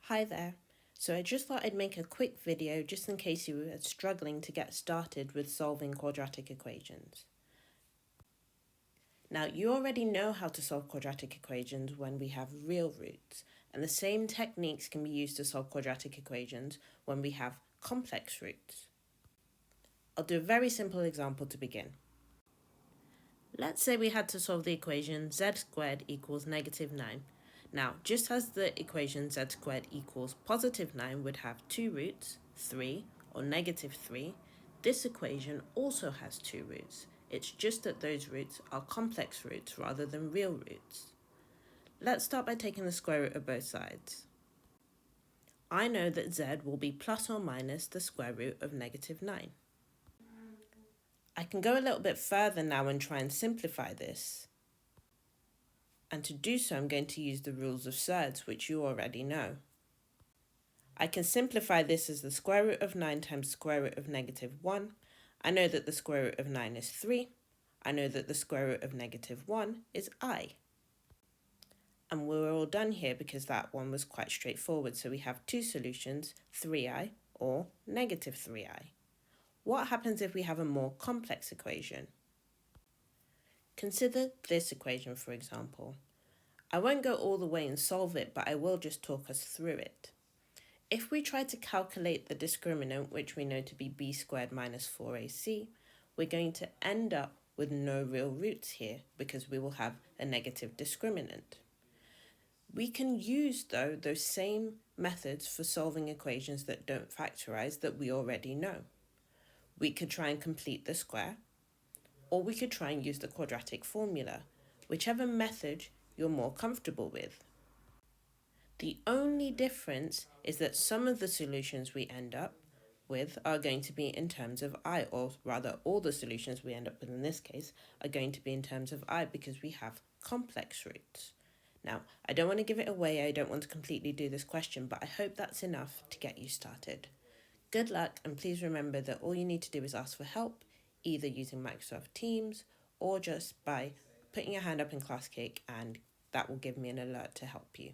Hi there. So I just thought I'd make a quick video just in case you were struggling to get started with solving quadratic equations. Now, you already know how to solve quadratic equations when we have real roots, and the same techniques can be used to solve quadratic equations when we have complex roots. I'll do a very simple example to begin. Let's say we had to solve the equation z squared equals negative 9. Now, just as the equation z squared equals positive 9 would have two roots, 3 or negative 3, this equation also has two roots. It's just that those roots are complex roots rather than real roots. Let's start by taking the square root of both sides. I know that z will be plus or minus the square root of negative 9. I can go a little bit further now and try and simplify this. And to do so, I'm going to use the rules of surds, which you already know. I can simplify this as the square root of 9 times square root of negative 1. I know that the square root of 9 is 3. I know that the square root of negative 1 is I. And we're all done here because that one was quite straightforward. So we have two solutions, 3i or negative 3i. What happens if we have a more complex equation? Consider this equation, for example. I won't go all the way and solve it, but I will just talk us through it. If we try to calculate the discriminant, which we know to be b squared minus 4ac, we're going to end up with no real roots here because we will have a negative discriminant. We can use, though, those same methods for solving equations that don't factorize that we already know. We could try and complete the square, or we could try and use the quadratic formula, whichever method you're more comfortable with. The only difference is that some of the solutions we end up with are going to be in terms of I, or rather all the solutions we end up with in this case are going to be in terms of I because we have complex roots. Now, I don't want to give it away, I don't want to completely do this question, but I hope that's enough to get you started. Good luck, and please remember that all you need to do is ask for help, either using Microsoft Teams or just by putting your hand up in ClassCake, and that will give me an alert to help you.